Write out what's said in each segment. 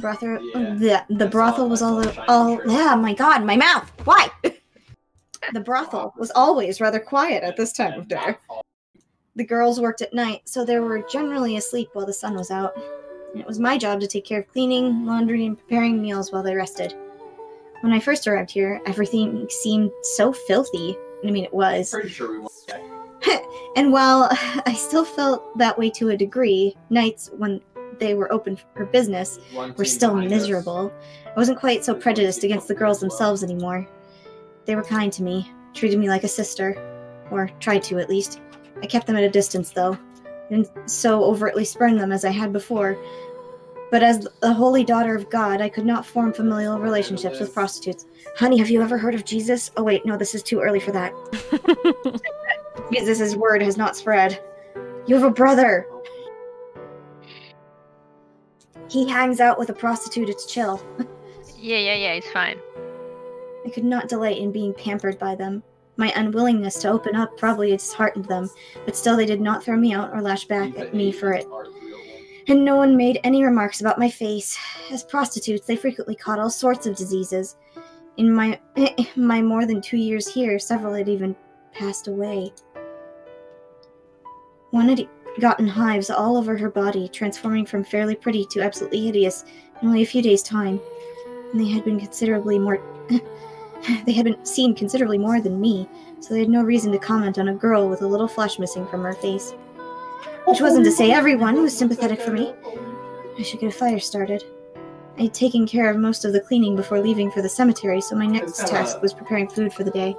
brothel. Yeah. The brothel was all. Yeah, my God, my mouth. Why? The brothel was always rather quiet at this time of day. The girls worked at night, so they were generally asleep while the sun was out. And it was my job to take care of cleaning, laundry, and preparing meals while they rested. When I first arrived here, everything seemed so filthy. I mean, it was. Pretty sure we won't. And while I still felt that way to a degree, nights when they were open for business were still miserable. I wasn't quite so prejudiced against the girls themselves anymore. They were kind to me, treated me like a sister. Or tried to, at least. I kept them at a distance, though. Didn't so overtly spurn them as I had before. But as the holy daughter of God, I could not form familial relationships with prostitutes. Honey, have you ever heard of Jesus? Oh wait, no, this is too early for that. Jesus' word has not spread. You have a brother! He hangs out with a prostitute, it's chill. Yeah, it's fine. I could not delight in being pampered by them. My unwillingness to open up probably disheartened them, but still they did not throw me out or lash back at me for it. And no one made any remarks about my face. As prostitutes, they frequently caught all sorts of diseases. In my more than 2 years here, several had even passed away. One had gotten hives all over her body, transforming from fairly pretty to absolutely hideous in only a few days' time. And they had been considerably more... They had been seen considerably more than me, so they had no reason to comment on a girl with a little flesh missing from her face. Which wasn't to say everyone was sympathetic for me. I should get a fire started. I had taken care of most of the cleaning before leaving for the cemetery, so my next task was preparing food for the day.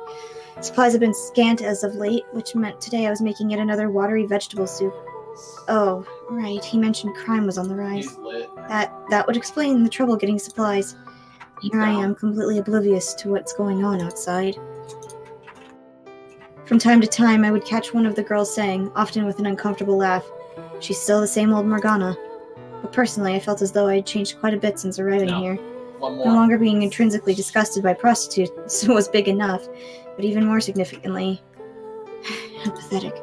Supplies had been scant as of late, which meant today I was making yet another watery vegetable soup. Oh, right, he mentioned crime was on the rise. That would explain the trouble getting supplies. Here I am, completely oblivious to what's going on outside. From time to time, I would catch one of the girls saying, often with an uncomfortable laugh, "She's still the same old Morgana." But personally, I felt as though I had changed quite a bit since arriving here. No longer being intrinsically disgusted by prostitutes was big enough, but even more significantly, how pathetic.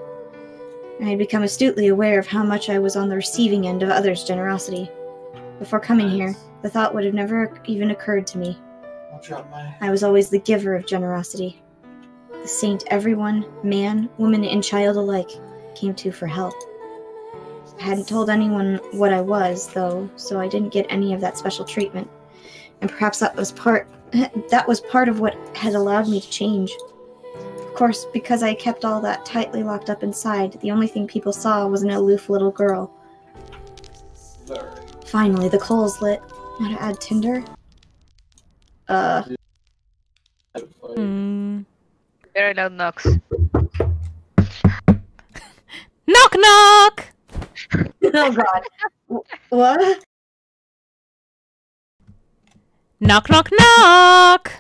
I had become astutely aware of how much I was on the receiving end of others' generosity. Before coming here, the thought would have never even occurred to me. I was always the giver of generosity. The saint everyone, man, woman, and child alike, came to for help. I hadn't told anyone what I was, though, so I didn't get any of that special treatment. And perhaps that was part of what had allowed me to change. Of course, because I kept all that tightly locked up inside, the only thing people saw was an aloof little girl. Finally, the coal's lit. Now to add tinder? Very loud knocks. Knock knock! Oh god. What? Knock knock knock!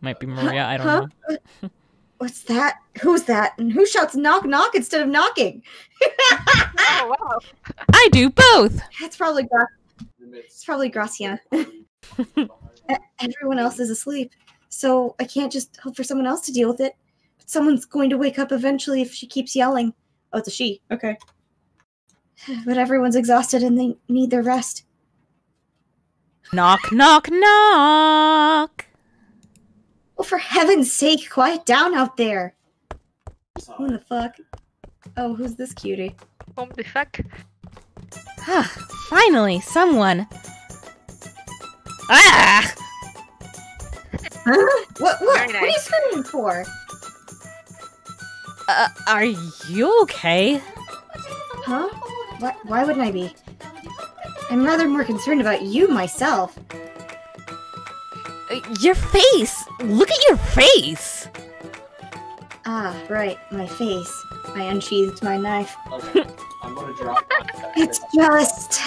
Might be Maria, I don't know. What's that? Who's that? And who shouts knock knock instead of knocking? Oh wow. I do both! It's probably Gracia. Everyone else is asleep, so I can't just hope for someone else to deal with it. But someone's going to wake up eventually if she keeps yelling. Oh, it's a she. Okay. But everyone's exhausted and they need their rest. Knock knock knock! Oh, for heaven's sake, quiet down out there! Who the fuck? Oh, who's this cutie? What the fuck? Finally, someone! Ah! Huh? What Very are you nice. screaming for? Are you okay? Huh? Why wouldn't I be? I'm rather more concerned about you myself. Your face! Look at your face! Ah, right, my face. I unsheathed my knife. Okay, I'm gonna drop. It's just...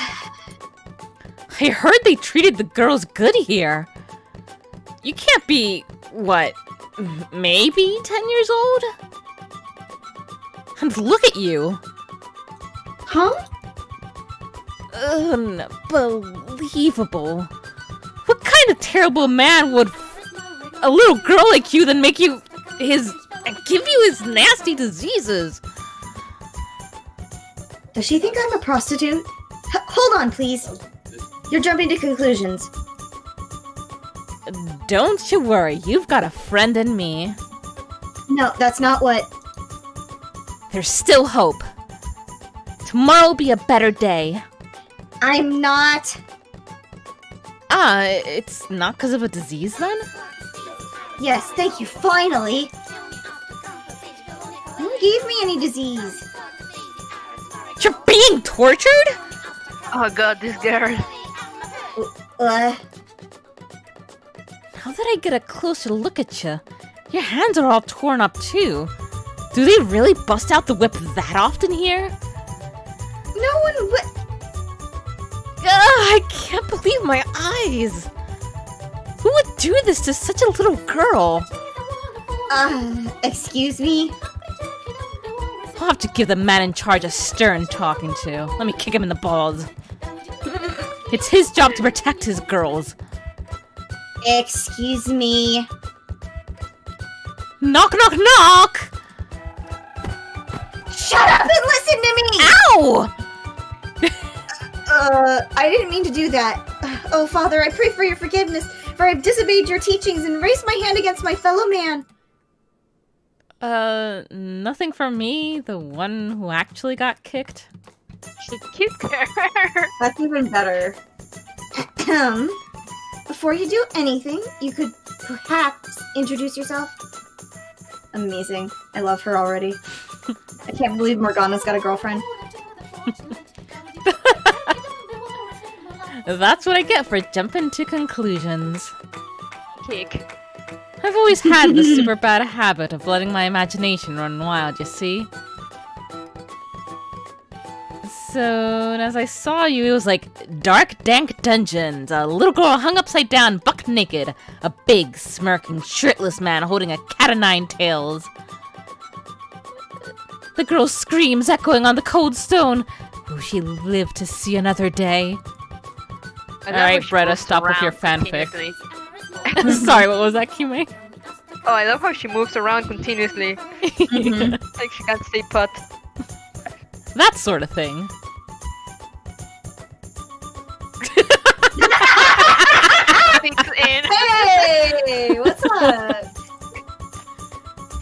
I heard they treated the girls good here. You can't be, what, maybe 10 years old? And look at you. Huh? Unbelievable. What kind of terrible man would a little girl like you then make you his... give you his nasty diseases? Does she think I'm a prostitute? Hold on, please. You're jumping to conclusions. Don't you worry, you've got a friend in me. No, that's not what... There's still hope. Tomorrow will be a better day. I'm not... It's not because of a disease then? Yes, thank you, finally! Who gave me any disease? You're being tortured? Oh god, this girl. How did I get a closer look at you? Your hands are all torn up too. Do they really bust out the whip that often here? No one would... I can't believe my eyes! Who would do this to such a little girl? Excuse me? I'll have to give the man in charge a stern talking to. Let me kick him in the balls. It's his job to protect his girls. Excuse me? Knock, knock, knock! Shut up and listen to me! Ow! I didn't mean to do that. Oh, Father, I pray for your forgiveness, for I've disobeyed your teachings and raised my hand against my fellow man. Nothing from me, the one who actually got kicked. She's cute girl. That's even better. Before you do anything, you could perhaps introduce yourself. Amazing. I love her already. I can't believe Morgana's got a girlfriend. That's what I get for jumping to conclusions. Kick. I've always had the super bad habit of letting my imagination run wild, you see? So, as I saw you, it was like dark, dank dungeons, a little girl hung upside down, buck naked, a big, smirking, shirtless man holding a cat o' nine tails. The girl's screams echoing on the cold stone. Will she live to see another day? Alright, Bretta, stop with your fanfic. Sorry, what was that, Kime? Oh, I love how she moves around continuously. Like she can't stay put. That sort of thing. Hey! What's up?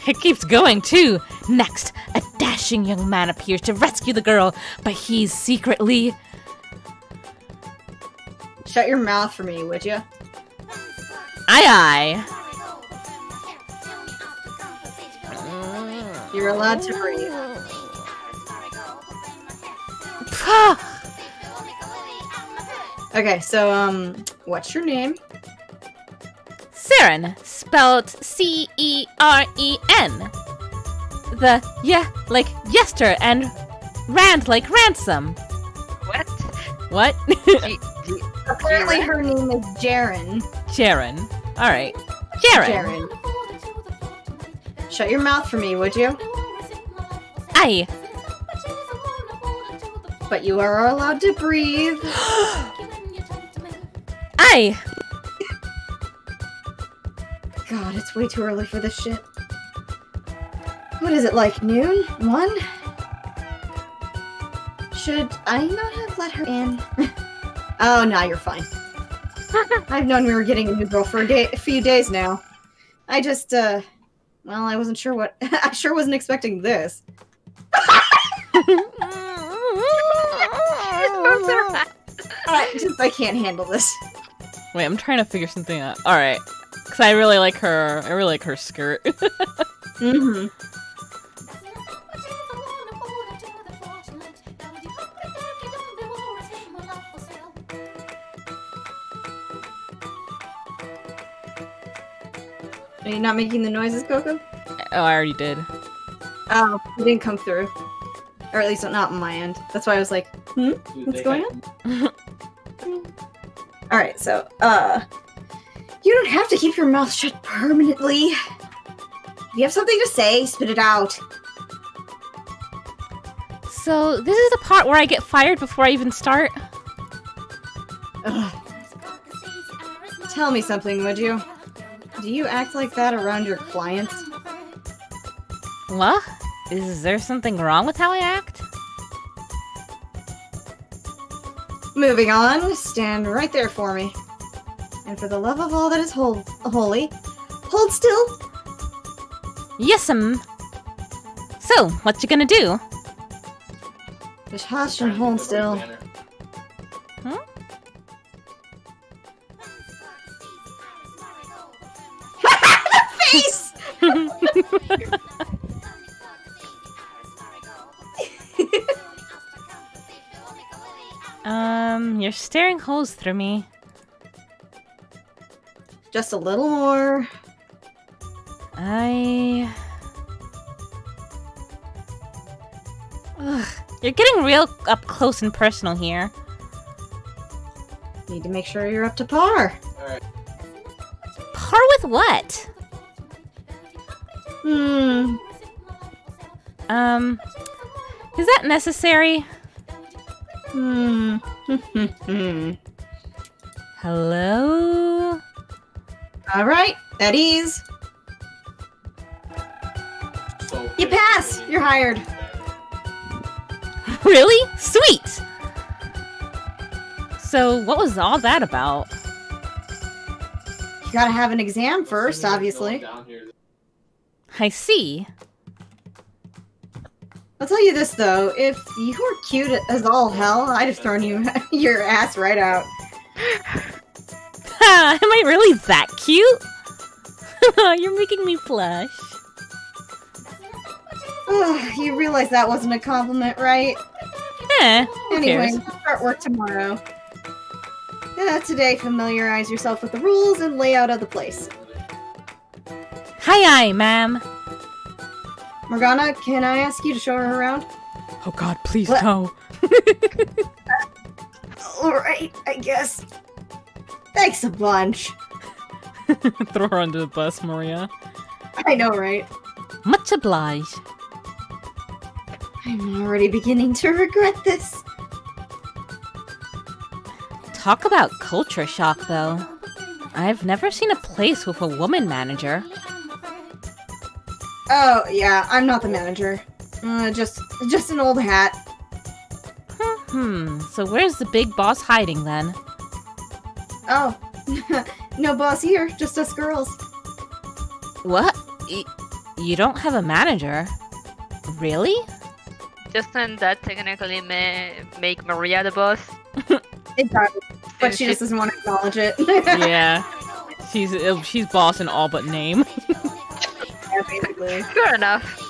It keeps going, too. Next, a dashing young man appears to rescue the girl, but he's secretly... Shut your mouth for me, would you? Aye, aye. You're allowed to breathe. Okay, so, what's your name? Seren, spelled C-E-R-E-N. The like yester and rand like ransom. What? What? Apparently her name is Jaren. Jaren. Alright. Jaren. Jaren. Shut your mouth for me, would you? Aye. But you are allowed to breathe. Aye. God, it's way too early for this shit. What is it, like noon? 1? Should I not have let her in? Oh, now you're fine. I've known we were getting a new girl for a few days now. I just, well, I wasn't sure what... I sure wasn't expecting this. I can't handle this. Wait, I'm trying to figure something out. Alright. Because I really like her... I really like her skirt. Mm-hmm. Are you not making the noises, Coco? Oh, I already did. Oh, it didn't come through. Or at least not on my end. That's why I was like, what's going on? Alright, so, you don't have to keep your mouth shut permanently. If you have something to say, spit it out. So, this is the part where I get fired before I even start? Ugh. Tell me something, would you? Do you act like that around your clients? What? Is there something wrong with how I act? Moving on, stand right there for me. And for the love of all that is holy, hold still. Yes'm. So, what you gonna do? Just hush and hold still. Huh? Face! You're staring holes through me. Just a little more. Ugh, you're getting real up close and personal here. Need to make sure you're up to par. Alright. Par with what? Is that necessary? Hello? Alright, at ease. So, You pass! You're hired. Really? Sweet! So, what was all that about? You gotta have an exam first, obviously. I see. I'll tell you this, though. If you were cute as all hell, I'd have thrown your ass right out. Ha! Am I really that cute? You're making me blush. You realize that wasn't a compliment, right? Who Anyway, cares? start work tomorrow. Today, familiarize yourself with the rules and layout of the place. Aye, ma'am. Morgana, can I ask you to show her around? Oh god, please What? no. Alright, I guess. Thanks a bunch. Throw her under the bus, Maria. I know, right? Much obliged. I'm already beginning to regret this. Talk about culture shock, though. I've never seen a place with a woman manager. Oh, yeah, I'm not the manager. Just an old hat. So where's the big boss hiding, then? Oh, no boss here, just us girls. What? You don't have a manager? Really? Doesn't that technically make Maria the boss? It does, but she just doesn't want to acknowledge it. Yeah. She's boss in all but name. Yeah, basically. Fair enough.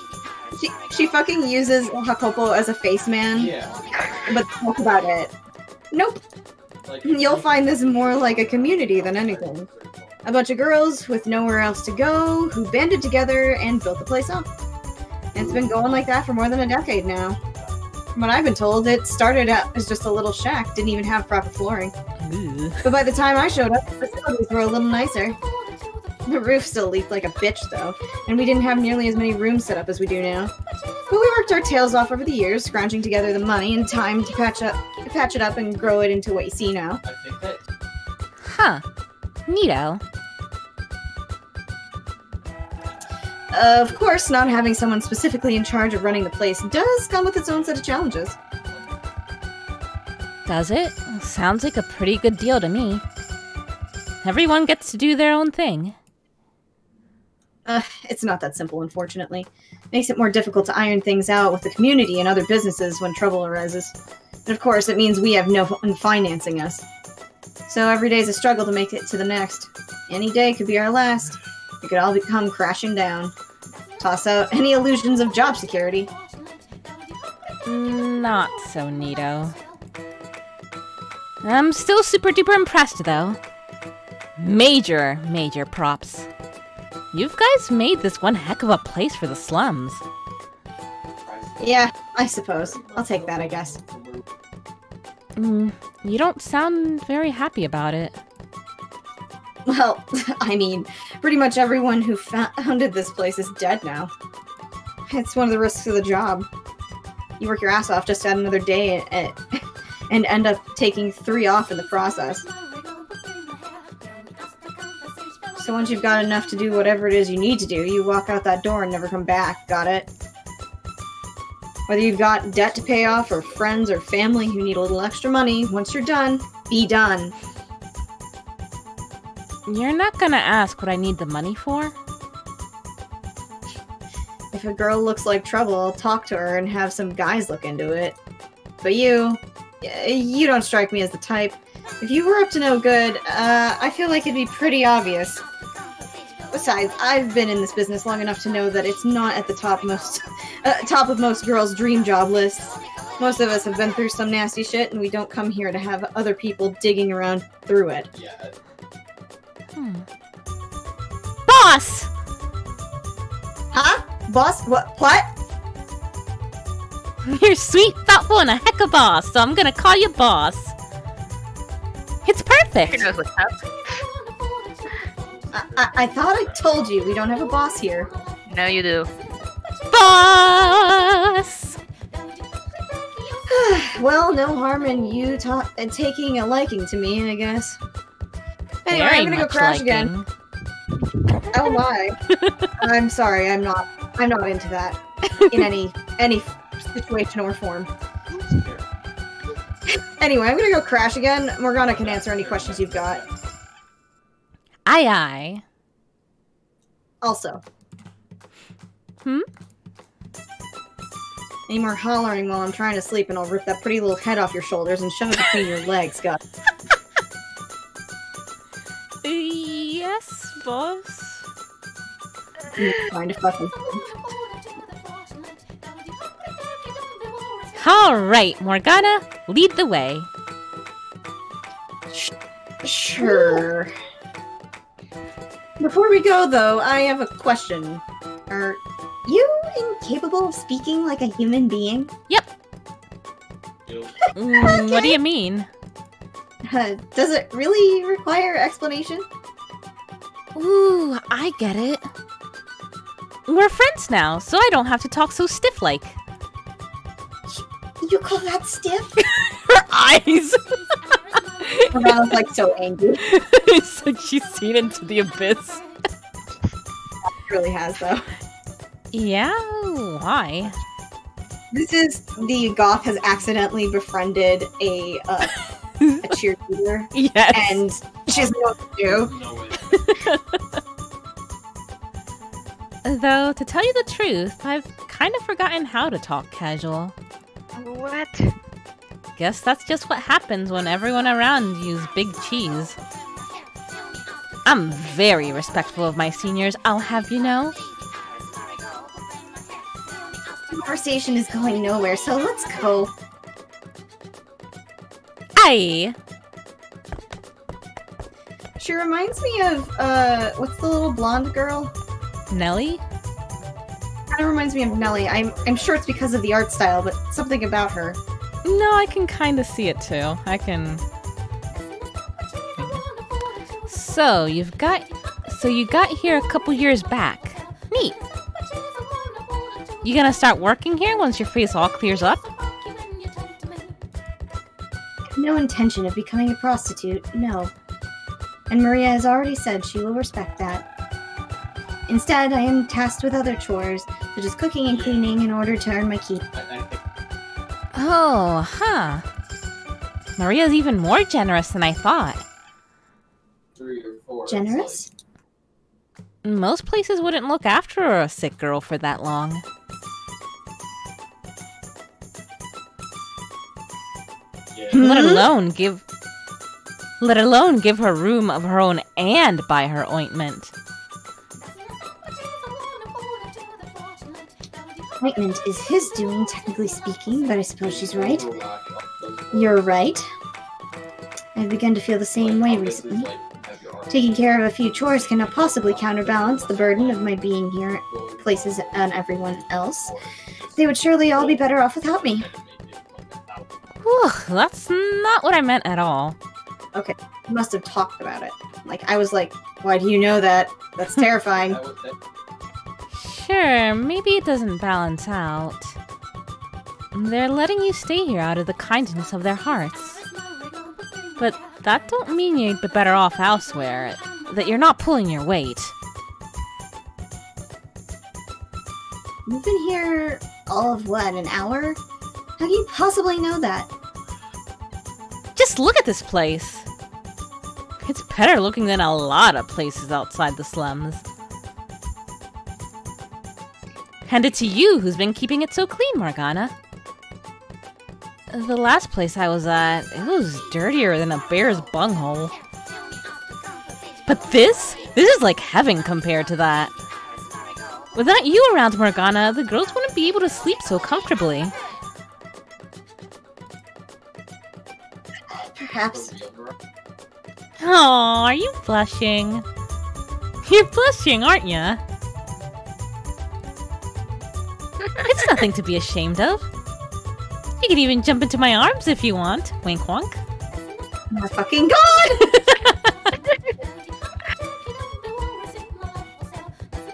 She fucking uses Hakopo as a face man, Yeah. but that's about it. Nope. Like, You'll find this more like a community than anything. A bunch of girls with nowhere else to go, who banded together and built the place up. And it's been going like that for more than a decade now. From what I've been told, it started out as just a little shack, didn't even have proper flooring. Ooh. But by the time I showed up, the facilities were a little nicer. The roof still leaked like a bitch, though, and we didn't have nearly as many rooms set up as we do now. But we worked our tails off over the years, scrounging together the money and time to patch it up and grow it into what you see now. I think that Huh. Neato. Of course, not having someone specifically in charge of running the place does come with its own set of challenges. Does it? Sounds like a pretty good deal to me. Everyone gets to do their own thing. It's not that simple, unfortunately. Makes it more difficult to iron things out with the community and other businesses when trouble arises. And of course, it means we have no one financing us. So every day's a struggle to make it to the next. Any day could be our last. It could all come crashing down. Toss out any illusions of job security. Not so neato. I'm still super duper impressed, though. Major props. You guys made this one heck of a place for the slums. Yeah, I suppose. I'll take that, I guess. You don't sound very happy about it. Well, I mean, pretty much everyone who founded this place is dead now. It's one of the risks of the job. You work your ass off just to add another day and end up taking 3 off in the process. So once you've got enough to do whatever it is you need to do, you walk out that door and never come back. Got it? Whether you've got debt to pay off, or friends or family who need a little extra money, once you're done, be done. You're not gonna ask what I need the money for? If a girl looks like trouble, I'll talk to her and have some guys look into it. But you don't strike me as the type. If you were up to no good, I feel like it'd be pretty obvious. Besides, I've been in this business long enough to know that it's not at the top of most girls' dream job lists. Most of us have been through some nasty shit, and we don't come here to have other people digging around through it. Boss! Huh? Boss? What? You're sweet, thoughtful, and a heck of a boss, so I'm gonna call you boss. It's perfect! He knows what's up. I thought I told you we don't have a boss here. No, you do. Boss! Well, no harm in you taking a liking to me, I guess. Anyway, Very I'm gonna go much crash liking. again. Oh my. I'm sorry, I'm not into that. In any situation or form. Anyway, I'm gonna go crash again. Morgana can answer any questions you've got. Aye aye. Also. Any more hollering while I'm trying to sleep and I'll rip that pretty little head off your shoulders and shove it between your legs, Gus. Yes, boss. Trying to fucking... Alright, Morgana, lead the way. Sure. Before we go, though, I have a question. Are you incapable of speaking like a human being? Yep. What do you mean? Does it really require explanation? Ooh, I get it. We're friends now, so I don't have to talk so stiff-like. You call that stiff? Her eyes! Morgana's like so angry. It's like she's seen into the abyss. She really has, though. Yeah? Why? This is the Goth has accidentally befriended a cheerleader. Yes. And she doesn't know what to do. No way. Though, to tell you the truth, I've kind of forgotten how to talk casual. What? Guess that's just what happens when everyone around you's big cheese. I'm very respectful of my seniors, I'll have you know. Conversation is going nowhere, so let's go. Aye. She reminds me of, what's the little blonde girl? Nelly? Kind of reminds me of Nelly. I'm sure it's because of the art style, but something about her. No, I can kind of see it too. I can... So, you got here a couple years back. Neat. You gonna start working here once your face all clears up? No intention of becoming a prostitute, no. And Maria has already said she will respect that. Instead, I am tasked with other chores, such as cooking and cleaning in order to earn my keep. Oh, huh. Maria's even more generous than I thought. 3 or 4. Generous? Most places wouldn't look after a sick girl for that long. Let alone give her room of her own and buy her ointment. Ointment is his doing, technically speaking, but I suppose she's right. You're right. I've begun to feel the same way recently. Taking care of a few chores cannot possibly counterbalance the burden of my being here places on everyone else. They would surely all be better off without me. Whew, that's not what I meant at all. Okay, we must have talked about it. Like, I was like, why do you know that? That's terrifying. Sure, maybe it doesn't balance out. They're letting you stay here out of the kindness of their hearts. But that don't mean you'd be better off elsewhere, that you're not pulling your weight. You've been here all of what, an hour? How can you possibly know that? Just look at this place. It's better looking than a lot of places outside the slums. And it's you who's been keeping it so clean, Morgana. The last place I was at, it was dirtier than a bear's bunghole. But this is like heaven compared to that. Without you around, Morgana, the girls wouldn't be able to sleep so comfortably. Perhaps. Oh, are you blushing? You're blushing, aren't ya? It's nothing to be ashamed of. You can even jump into my arms if you want. Wink wonk. Oh my fucking god!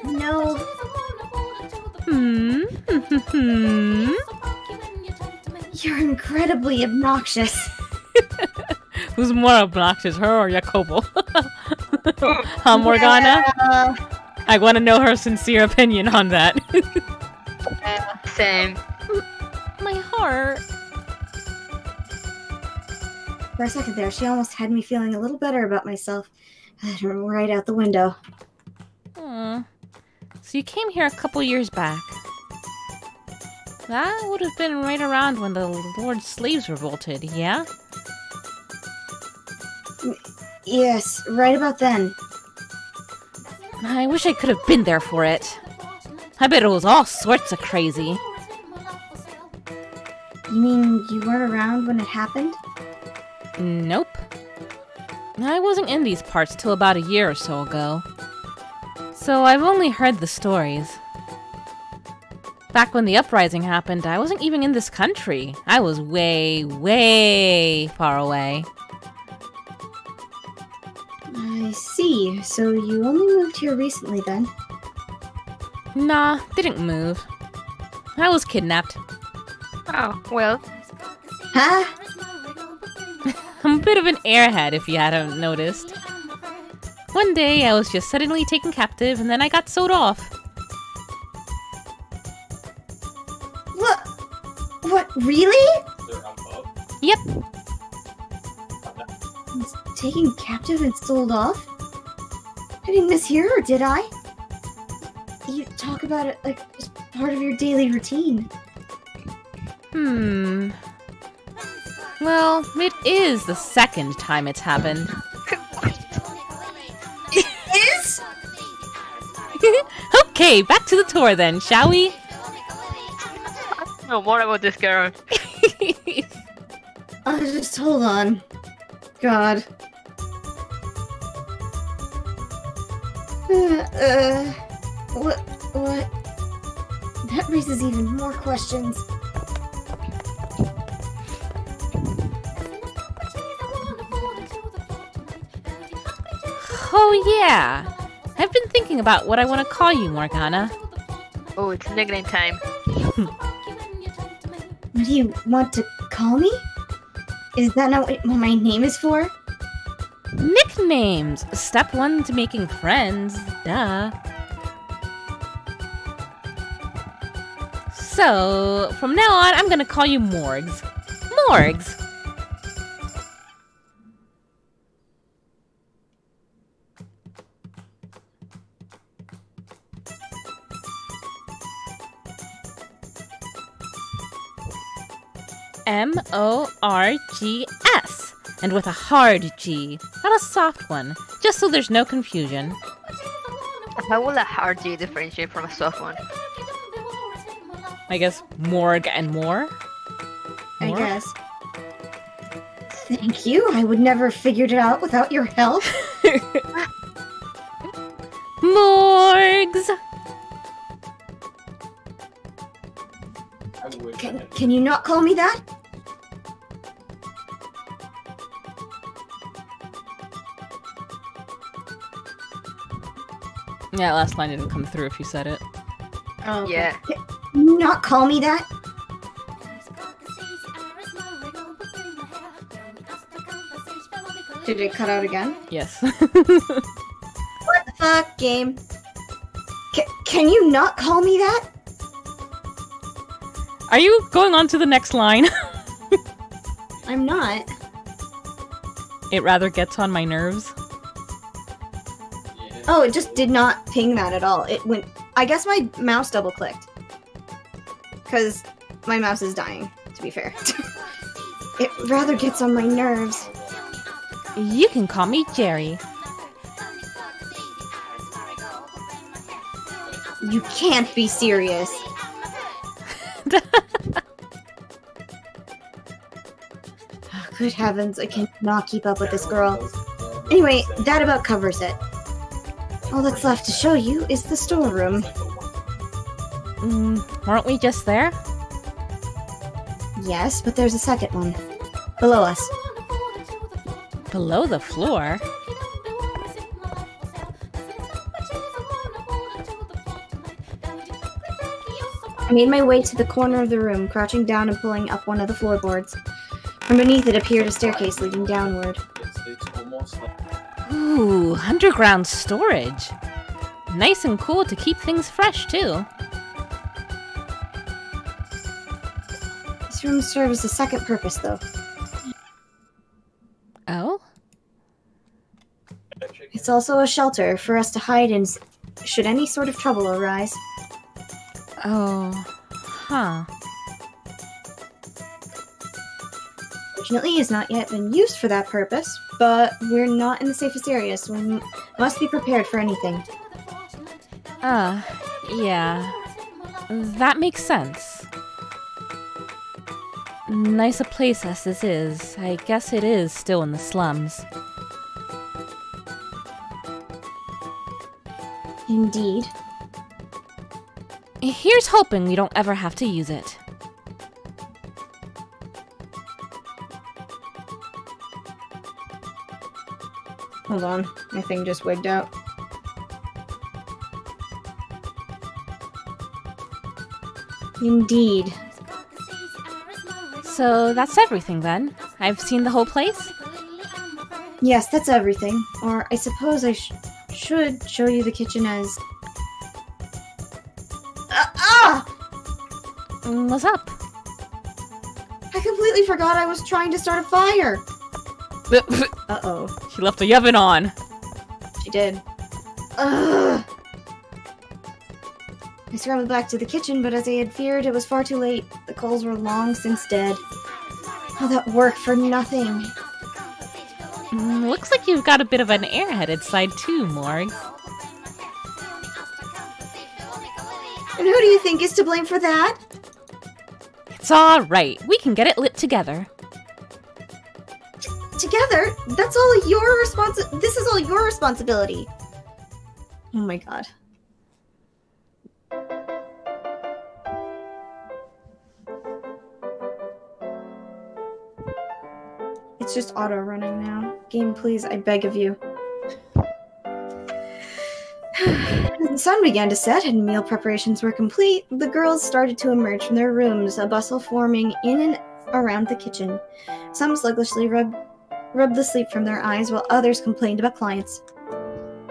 No. You're incredibly obnoxious. Who's more obnoxious, her or Jacobo? Huh, Morgana? Yeah. I want to know her sincere opinion on that. Same. My heart. For a second there, she almost had me feeling a little better about myself. Right out the window. Aw. So you came here a couple years back. That would have been right around when the Lord's slaves revolted, yeah? Yes, right about then. I wish I could have been there for it. I bet it was all sorts of crazy. You mean you weren't around when it happened? Nope. I wasn't in these parts till about a year or so ago. So I've only heard the stories. Back when the uprising happened, I wasn't even in this country. I was way, way far away. I see. So you only moved here recently then? Nah, didn't move. I was kidnapped. Oh, well. Huh? I'm a bit of an airhead if you hadn't noticed. One day I was just suddenly taken captive and then I got sold off. What? Really? Yep. Taken captive and sold off? I didn't mishear, or did I? You talk about it like as part of your daily routine. Well, it is the second time it's happened. It is? Okay, back to the tour then, shall we? No more about this girl. Just hold on. God. What? That raises even more questions. Oh yeah! I've been thinking about what I want to call you, Morgana. Oh, it's nickname time. What do you want to call me? Is that not what my name is for? Nicknames! Step one to making friends. Duh. So, from now on, I'm gonna call you Morgs. Morgs! M-O-R-G-S. And with a hard G, not a soft one, just so there's no confusion. How will a hard G differentiate from a soft one? I guess Morg and more? I guess. Thank you. I would never have figured it out without your help. Morgs! Can you not call me that? Yeah, last line didn't come through if you said it. Oh, okay. Yeah. Can you not call me that? Did it cut out again? Yes. What the fuck, game? Can you not call me that? Are you going on to the next line? I'm not. It rather gets on my nerves. Yeah. Oh, it just did not ping that at all. It went... I guess my mouse double-clicked. Because my mouse is dying, to be fair. It rather gets on my nerves. You can call me Jerry. You can't be serious. Oh, good heavens, I cannot keep up with this girl. Anyway, that about covers it. All that's left to show you is the storeroom. Weren't we just there? Yes, but there's a second one. Below us. Below the floor? I made my way to the corner of the room, crouching down and pulling up one of the floorboards. From beneath it appeared a staircase leading downward. It's almost like Ooh, underground storage. Nice and cool to keep things fresh, too. This room serves a second purpose, though. Oh? It's also a shelter for us to hide in should any sort of trouble arise. Oh. Huh. Fortunately, it has not yet been used for that purpose, but we're not in the safest area, so we must be prepared for anything. Yeah. That makes sense. Nice a place as this is, I guess it is still in the slums. Indeed. Here's hoping we don't ever have to use it. Hold on, my thing just wigged out. Indeed. So that's everything then? I've seen the whole place? Yes, that's everything. Or I suppose I should show you the kitchen as... What's up? I completely forgot I was trying to start a fire! Uh-oh. She left the oven on. She did. Ugh! I scrambled back to the kitchen, but as I had feared, it was far too late. The coals were long since dead. All that work for nothing. Looks like you've got a bit of an airheaded side too, Morg. And who do you think is to blame for that? It's alright. We can get it lit together. Together? That's all your This is all your responsibility. Oh my god. It's just auto-running now. Game, please, I beg of you. As the sun began to set and meal preparations were complete, the girls started to emerge from their rooms, a bustle forming in and around the kitchen. Some sluggishly rubbed the sleep from their eyes, while others complained about clients.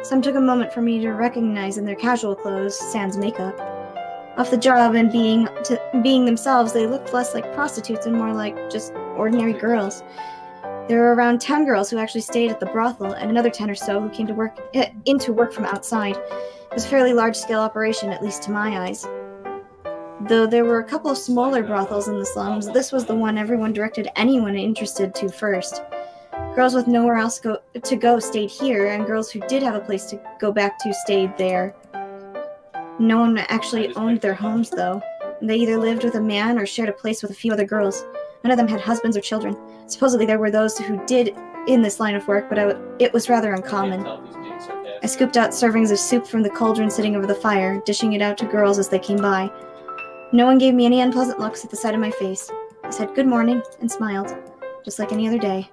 Some took a moment for me to recognize in their casual clothes, sans makeup. Off the job and being themselves, they looked less like prostitutes and more like just ordinary girls. There were around 10 girls who actually stayed at the brothel, and another 10 or so who came to work from outside. It was a fairly large-scale operation, at least to my eyes. Though there were a couple of smaller brothels in the slums, this was the one everyone directed anyone interested to first. Girls with nowhere else to go stayed here, and girls who did have a place to go back to stayed there. No one actually owned their homes, though. They either lived with a man or shared a place with a few other girls. None of them had husbands or children. Supposedly there were those who did in this line of work, but it was rather uncommon. I scooped out servings of soup from the cauldron sitting over the fire, dishing it out to girls as they came by. No one gave me any unpleasant looks at the sight of my face. I said good morning and smiled, just like any other day.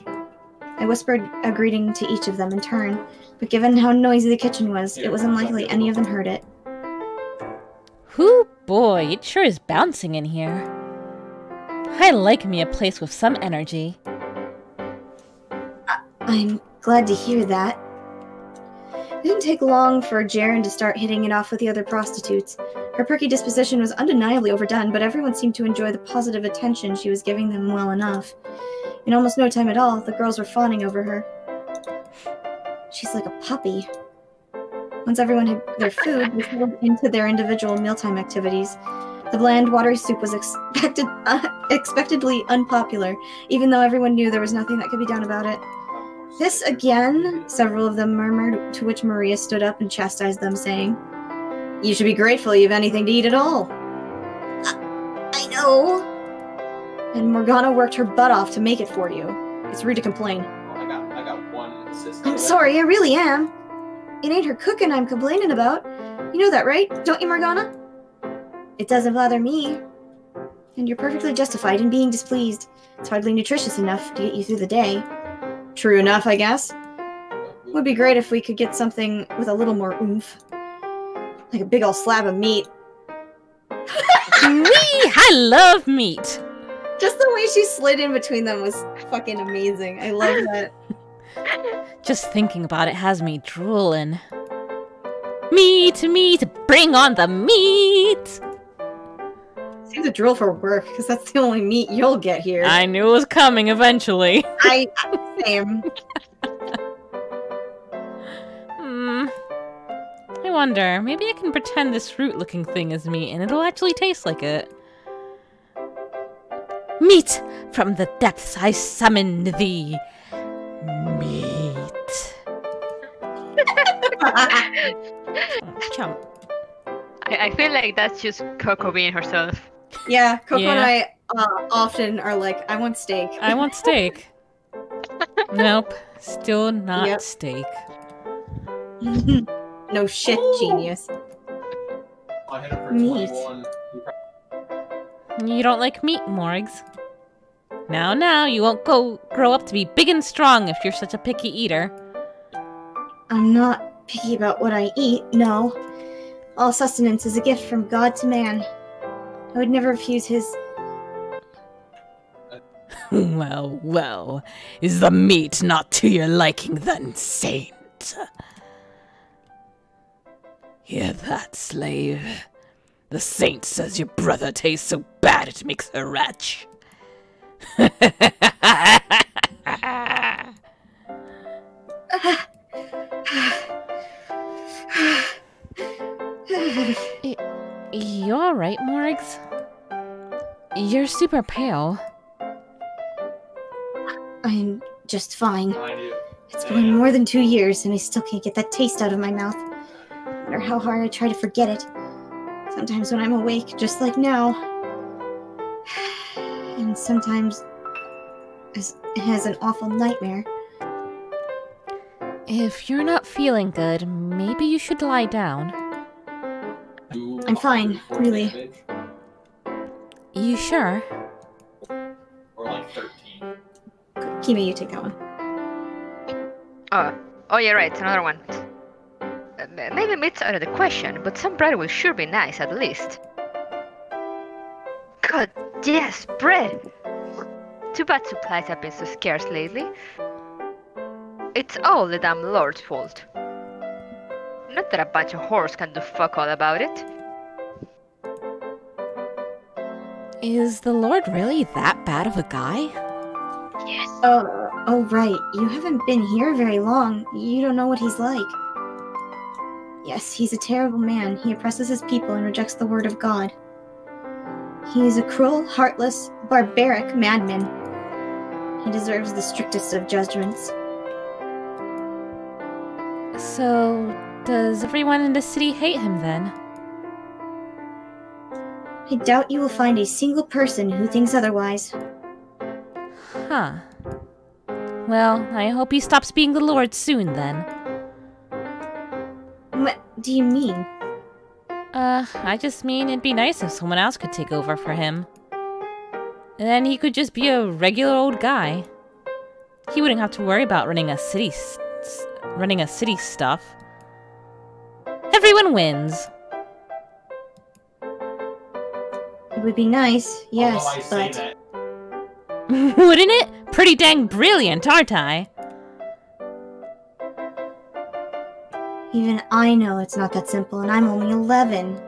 I whispered a greeting to each of them in turn, but given how noisy the kitchen was, it was unlikely any of them heard it. Whoo boy, it sure is bouncing in here. I like me a place with some energy. I'm glad to hear that. It didn't take long for Jaren to start hitting it off with the other prostitutes. Her perky disposition was undeniably overdone, but everyone seemed to enjoy the positive attention she was giving them well enough. In almost no time at all, the girls were fawning over her. She's like a puppy. Once everyone had their food, they settled into their individual mealtime activities. The bland, watery soup was expectedly unpopular, even though everyone knew there was nothing that could be done about it. This again, several of them murmured, to which Maria stood up and chastised them, saying, "You should be grateful you have anything to eat at all." I know. And Morgana worked her butt off to make it for you. It's rude to complain. Oh, I got one assist. I'm sorry, I really am. It ain't her cooking I'm complaining about. You know that, right? Don't you, Morgana? It doesn't bother me. And you're perfectly justified in being displeased. It's hardly nutritious enough to get you through the day. True enough, I guess. Would be great if we could get something with a little more oomph. Like a big ol' slab of meat. Me! I love meat! Just the way she slid in between them was fucking amazing. I love that. Just thinking about it has me drooling. Meat, meat, bring on the meat! Save the drool for work, because that's the only meat you'll get here. I knew it was coming eventually. Same. I wonder, maybe I can pretend this fruit-looking thing is meat and it'll actually taste like it. Meat! From the depths I summon thee. Meat. Chump. I feel like that's just Coco being herself. Yeah, Coco and I often are like, I want steak. I want steak. Nope, still not steak. No shit, genius. I hit him for Meat. 21. You don't like meat, Morgs. Now, you won't grow up to be big and strong if you're such a picky eater. I'm not picky about what I eat, no. All sustenance is a gift from God to man. I would never refuse his... Well, is the meat not to your liking then, saint? Hear that, slave? The saint says your brother tastes so bad it makes her retch. You alright, Morgs? You're super pale. I'm just fine. I do. It's been more than 2 years, and I still can't get that taste out of my mouth. No matter how hard I try to forget it. Sometimes when I'm awake, just like now. And sometimes as an awful nightmare. If you're not feeling good, maybe you should lie down. I'm fine, really. You sure? Or like 13. Kimi, you take that one. Oh yeah, right, another one. Maybe meat's out of the question, but some bread will sure be nice at least. God, yes, bread! Too bad supplies have been so scarce lately. It's all the damn Lord's fault. Not that a bunch of whores can do fuck all about it. Is the Lord really that bad of a guy? Yes. Oh right. You haven't been here very long. You don't know what he's like. Yes, he's a terrible man. He oppresses his people and rejects the word of God. He is a cruel, heartless, barbaric madman. He deserves the strictest of judgments. So, does everyone in the city hate him then? I doubt you will find a single person who thinks otherwise. Huh. Well, I hope he stops being the Lord soon then. What do you mean? I just mean it'd be nice if someone else could take over for him. And then he could just be a regular old guy. He wouldn't have to worry about running a city stuff. Everyone wins. It would be nice, yes, Although I say but... that. Wouldn't it? Pretty dang brilliant, aren't I? Even I know it's not that simple, and I'm only 11.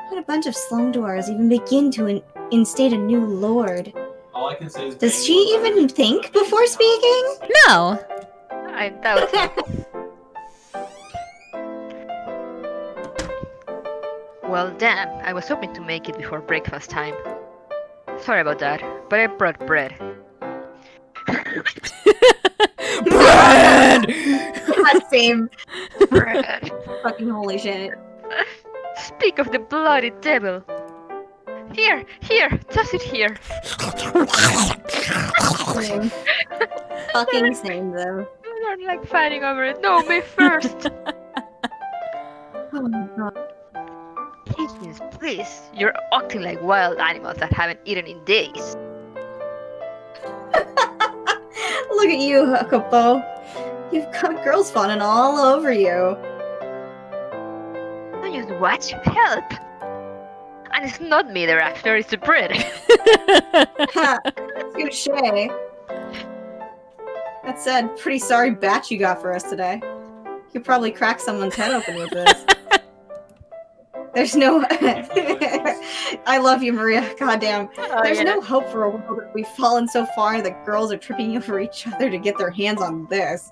How would a bunch of slumdwellers even begin to instate a new lord? All I can say is. Does she even think before speaking? No. I doubt it. Well, damn, I was hoping to make it before breakfast time. Sorry about that, but I brought bread. Bread! Same. Bread. Fucking holy shit. Speak of the bloody devil. Here, toss it here. Same. Fucking same, though. You're like fighting over it. No, me first. Oh my god. Patience, please. You're acting like wild animals that haven't eaten in days. Look at you, Hakopo. You've got girls fawning all over you. Don't just watch. Help! And it's not me they're after, it's the bread. Ha! Touche. That said, pretty sorry batch you got for us today. You could probably crack someone's head open with this. There's no... I love you, Maria. Goddamn. There's no hope for a world that we've fallen so far that girls are tripping over each other to get their hands on this.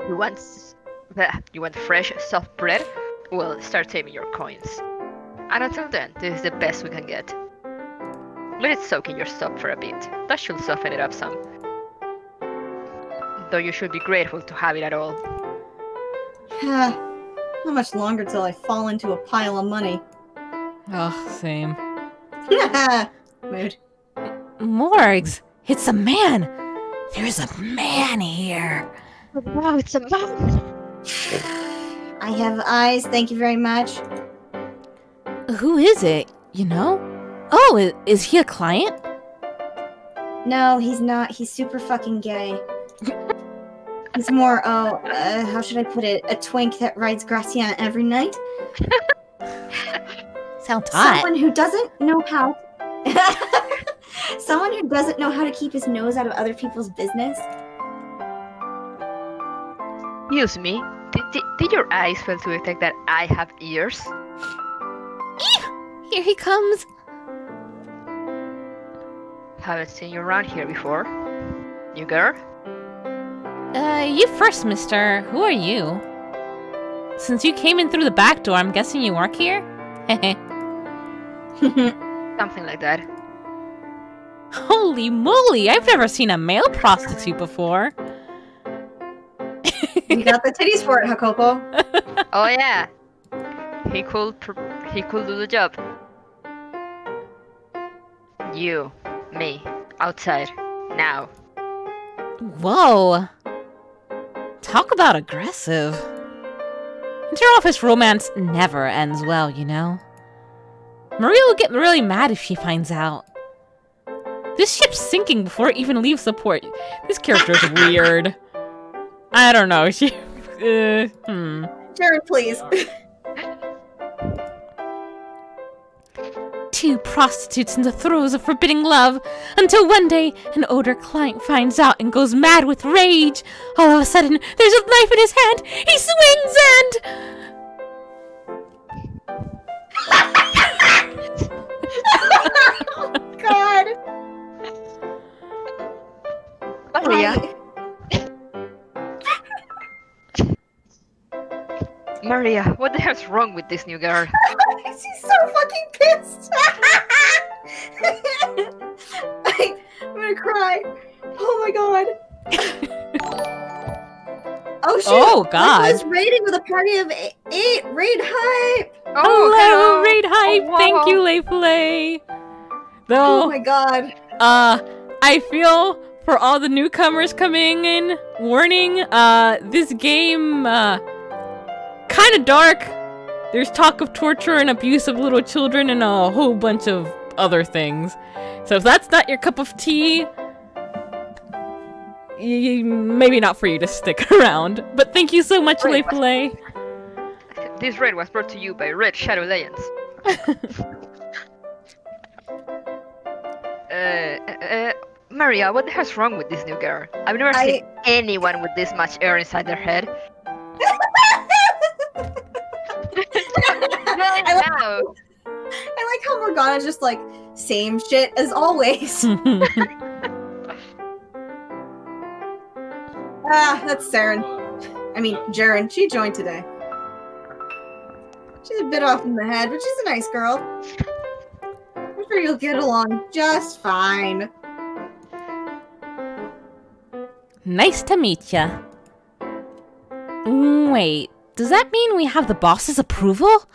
You want fresh, soft bread? Well, start saving your coins. And until then, this is the best we can get. Let it soak in your soup for a bit. That should soften it up some. Though you should be grateful to have it at all. How much longer till I fall into a pile of money? Oh, same. Mood. Morgs, it's a man. There's a man here. Wow, it's a man. I have eyes, thank you very much. Who is it? You know? Oh, is he a client? No, he's not. He's super fucking gay. He's more, how should I put it? A twink that rides Gracian every night? Sounds hot. Someone who doesn't know how... Someone who doesn't know how to keep his nose out of other people's business. Excuse me, did your eyes fail to detect that I have ears? Here he comes. Haven't seen you around here before. New girl? You first, mister. Who are you? Since you came in through the back door, I'm guessing you work here? Something like that. Holy moly, I've never seen a male prostitute before. You got the titties for it, Hakopo. Oh yeah. He could do the job. You, me, outside, now. Whoa. Talk about aggressive. Inter-office romance never ends well, you know? Maria will get really mad if she finds out. This ship's sinking before it even leaves the port. This character's weird. I don't know, she... Jared, please. Two prostitutes in the throes of forbidding love, until one day, an older client finds out and goes mad with rage. All of a sudden, there's a knife in his hand. He swings and... Oh, God. Maria. Maria, what the hell's wrong with this new girl? She's so fucking pissed. I'm gonna cry. Oh my god. Oh shit. Oh god. I was raiding with a party of 8. Raid hype. Hello, Raid Hype. Oh, Thank wow. you, Layflay. Oh Though, my god. I feel for all the newcomers coming in, warning, this game, kind of dark. There's talk of torture and abuse of little children and a whole bunch of other things. So if that's not your cup of tea, maybe not for you to stick around. But thank you so much, Layflay. This raid was brought to you by Red Shadow Legends. Maria, what the hell's wrong with this new girl? I've never seen anyone with this much air inside their head. I Hello. I like how Morgana's just like, same shit as always. That's Saren. I mean, Jaren. She joined today. She's a bit off in the head, but she's a nice girl. I'm sure you'll get along just fine. Nice to meet ya. Wait, does that mean we have the boss's approval?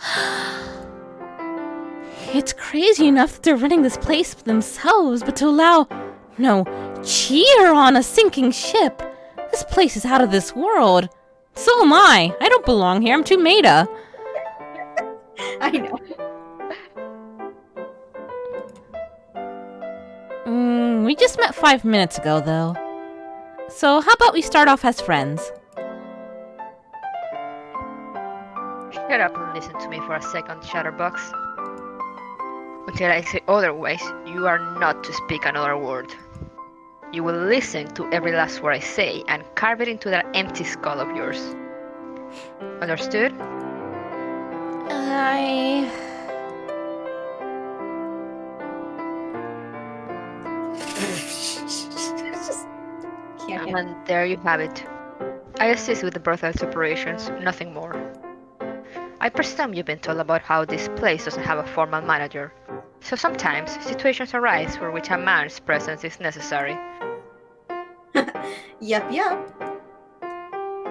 It's crazy enough that they're running this place themselves, but to allow, cheer on a sinking ship. This place is out of this world. So am I. I don't belong here. I'm too meta. I know. We just met 5 minutes ago, though. So how about we start off as friends? Shut up and listen to me for a second, Chatterbox. Until I say otherwise, you are not to speak another word. You will listen to every last word I say and carve it into that empty skull of yours. Understood? And there you have it. I assist with the brothel's operations, nothing more. I presume you've been told about how this place doesn't have a formal manager. So sometimes, situations arise for which a man's presence is necessary. Yep.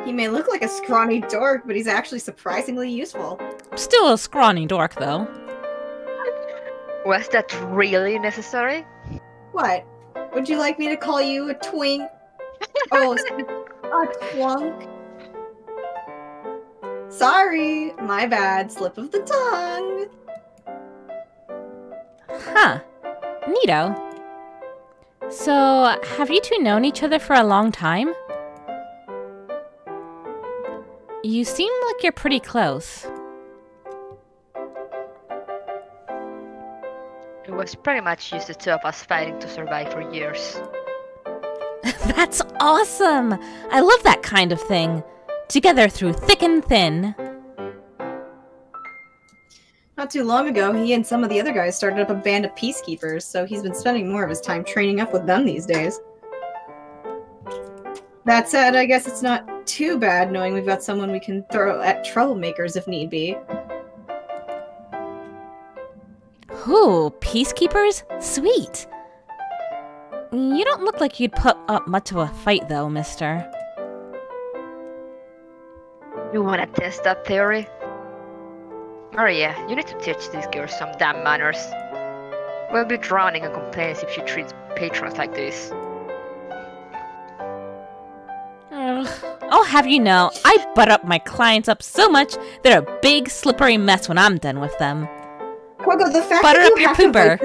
He may look like a scrawny dork, but he's actually surprisingly useful. Still a scrawny dork, though. Was that really necessary? What? Would you like me to call you a twink? Oh, a twunk? Sorry, my bad. Slip of the tongue. Huh. Neato. So, have you two known each other for a long time? You seem like you're pretty close. It was pretty much just the two of us fighting to survive for years. That's awesome! I love that kind of thing. Together through thick and thin. Not too long ago, he and some of the other guys started up a band of peacekeepers, so he's been spending more of his time training up with them these days. That said, I guess it's not too bad knowing we've got someone we can throw at troublemakers if need be. Ooh, peacekeepers? Sweet! You don't look like you'd put up much of a fight, though, mister. You wanna test that theory? Maria, you need to teach these girls some damn manners. We'll be drowning in complaints if she treats patrons like this. I'll have you know, I butter up my clients up so much, they're a big, slippery mess when I'm done with them. Quaggo, the fact Butter that up you your have to pooper.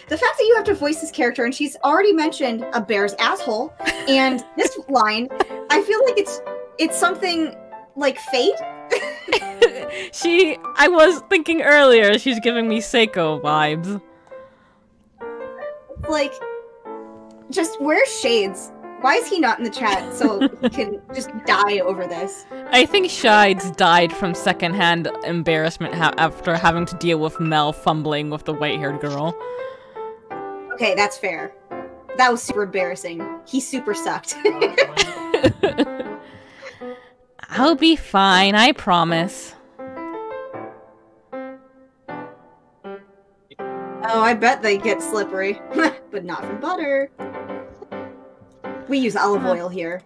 the fact that you have to voice this character, and she's already mentioned a bear's asshole, and this line, I feel like it's something like fate. I was thinking earlier, she's giving me Seiko vibes. Like, just wear shades. Why is he not in the chat so he can just die over this? I think Shides died from secondhand embarrassment after having to deal with Mel fumbling with the white-haired girl. Okay, that's fair. That was super embarrassing. He super sucked. I'll be fine, I promise. Oh, I bet they get slippery. But not from butter. We use olive oil here.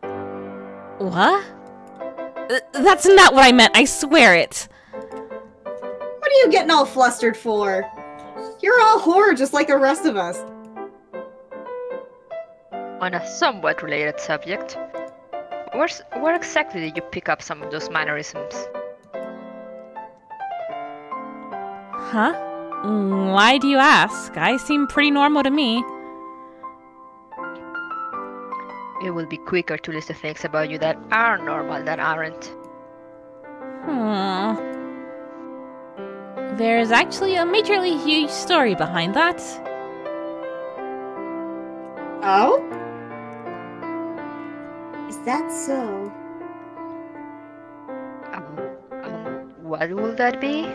What? That's not what I meant, I swear it. What are you getting all flustered for? You're all horror just like the rest of us. On a somewhat related subject, where exactly did you pick up some of those mannerisms? Huh? Why do you ask? I seem pretty normal to me. It will be quicker to list the things about you that are normal than aren't. There's actually a majorly huge story behind that. Oh? Is that so? what would that be?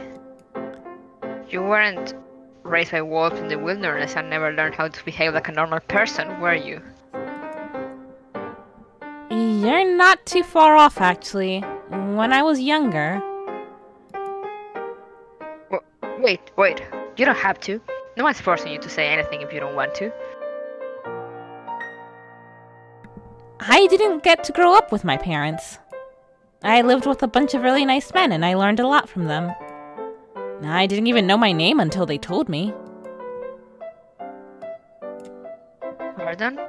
You weren't raised by wolves in the wilderness and never learned how to behave like a normal person, were you? You're not too far off, actually. When I was younger... Wait. You don't have to. No one's forcing you to say anything if you don't want to. I didn't get to grow up with my parents. I lived with a bunch of really nice men, and I learned a lot from them. I didn't even know my name until they told me. Pardon?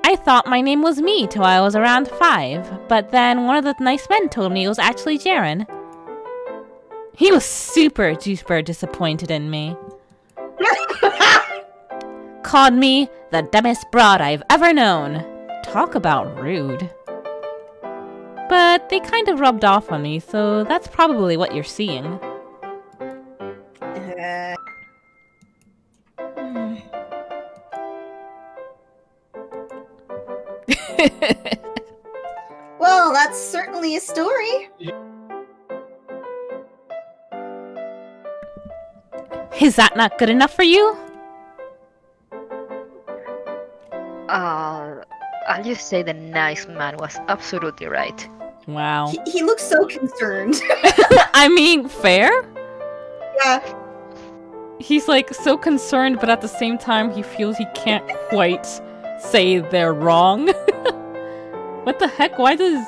I thought my name was me till I was around 5, but then one of the nice men told me it was actually Jaren. He was super duper disappointed in me. Called me the dumbest broad I've ever known. Talk about rude. But they kind of rubbed off on me, so that's probably what you're seeing. Well, that's certainly a story. Is that not good enough for you? I'll just say the nice man was absolutely right. Wow. He looks so concerned. I mean, fair? Yeah. He's like so concerned, but at the same time he feels he can't quite say they're wrong. What the heck? Why does...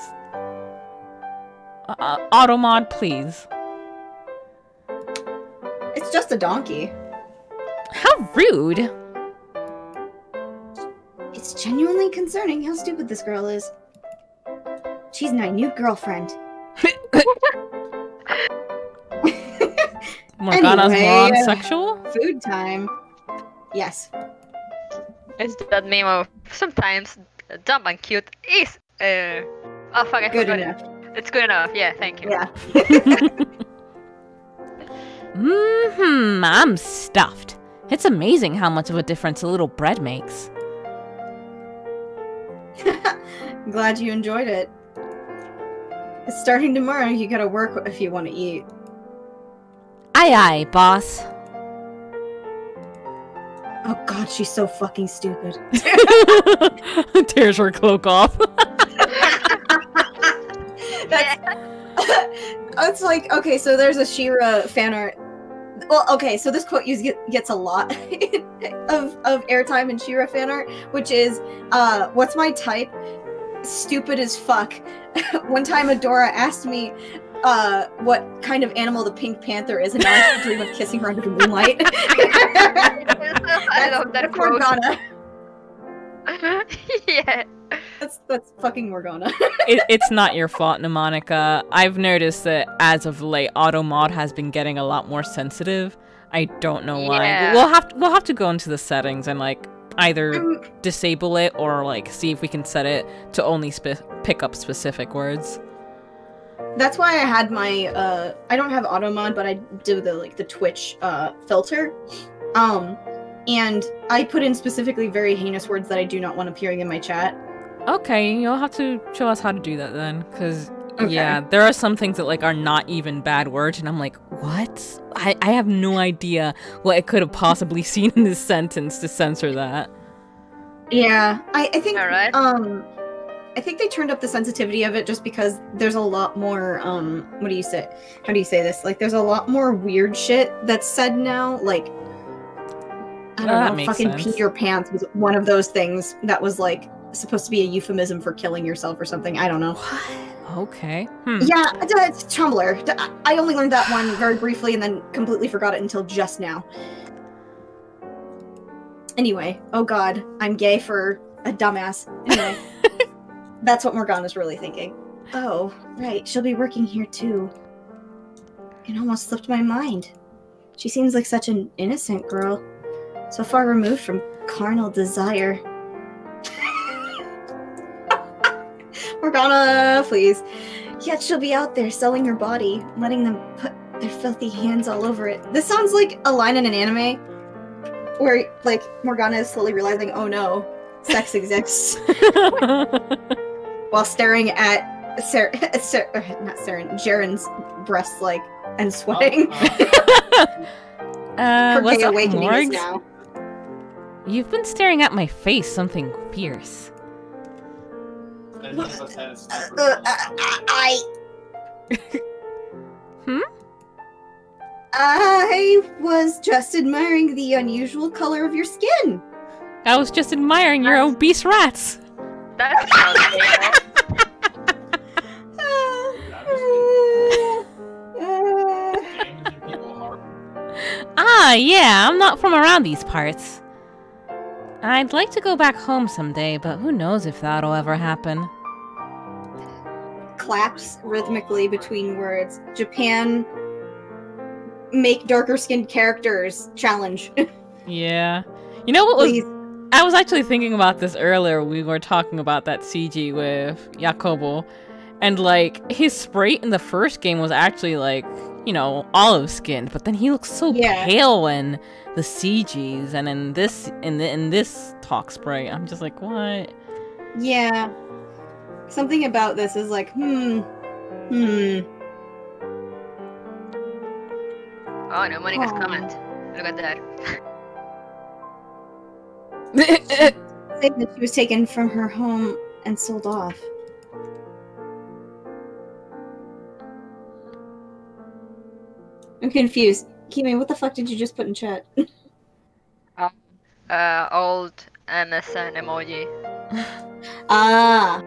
Automod, please. It's just a donkey. How rude. It's genuinely concerning how stupid this girl is. She's my new girlfriend. Morgana's Anyway, more on-sexual? Food time. Yes. It's that meme of sometimes dumb and cute is oh fuck, I Good forgot enough. it. It's good enough, yeah, thank you. Yeah. I'm stuffed. It's amazing how much of a difference a little bread makes. Glad you enjoyed it. Starting tomorrow, you gotta work if you want to eat. Aye aye, boss. Oh god, she's so fucking stupid. Tears her cloak off. It's like, okay, so there's a She-Ra fan art. Well, okay, so this quote gets a lot of airtime in She-Ra fan art, which is, what's my type? Stupid as fuck. One time Adora asked me what kind of animal the Pink Panther is, and now I dream of kissing her under the moonlight. I love that quote. Morgana. Yeah. That's fucking Morgana. It's not your fault, Mnemonica. I've noticed that as of late, Automod has been getting a lot more sensitive. I don't know why. Yeah. We'll have to go into the settings and like either disable it or like see if we can set it to only pick up specific words. That's why I had my I don't have Automod, but I do the Twitch filter. And I put in specifically very heinous words that I do not want appearing in my chat. Okay, you'll have to show us how to do that then, because Okay. yeah, there are some things that like are not even bad words, and I'm like, what? I have no idea what I could have possibly seen in this sentence to censor that. Yeah, I think Alright. I think they turned up the sensitivity of it just because there's a lot more what do you say? How do you say this? Like there's a lot more weird shit that's said now, like I That don't know, makes fucking sense. pee your pants was one of those things that was like supposed to be a euphemism for killing yourself or something. I don't know. Okay. Yeah, it's Tumblr. I only learned that one very briefly and then completely forgot it until just now. Anyway, oh god, I'm gay for a dumbass. Anyway, that's what Morgana's really thinking. Oh, right, she'll be working here too. It almost slipped my mind. She seems like such an innocent girl. So far removed from carnal desire. Morgana, please. Yet she'll be out there selling her body, letting them put their filthy hands all over it. This sounds like a line in an anime where, like, Morgana is slowly realizing, oh no, sex exists, while staring at not Saren, Jaren's breasts, like, and sweating. Her What's gay up, awakening is Morgs? now. You've been staring at my face, something fierce. And none of us had a sniper. I was just admiring the unusual color of your skin. I was just admiring your obese rats. That's not Damaging people hard. Ah, yeah, I'm not from around these parts. I'd like to go back home someday, but who knows if that'll ever happen. Claps rhythmically between words. Japan, make darker skinned characters challenge. Yeah. You know what was... Please. I was actually thinking about this earlier. We were talking about that CG with Jacobo. And, like, his sprite in the first game was actually, like, you know, olive skinned. But then he looks so pale in the CGs. And in this, in this talk sprite, I'm just like, what? Yeah. Something about this is like, Oh no, Monica's Aw. comment. Look at that. Saying that she was taken from her home and sold off. I'm confused. Kimi, what the fuck did you just put in chat? Old MSN emoji. Ah,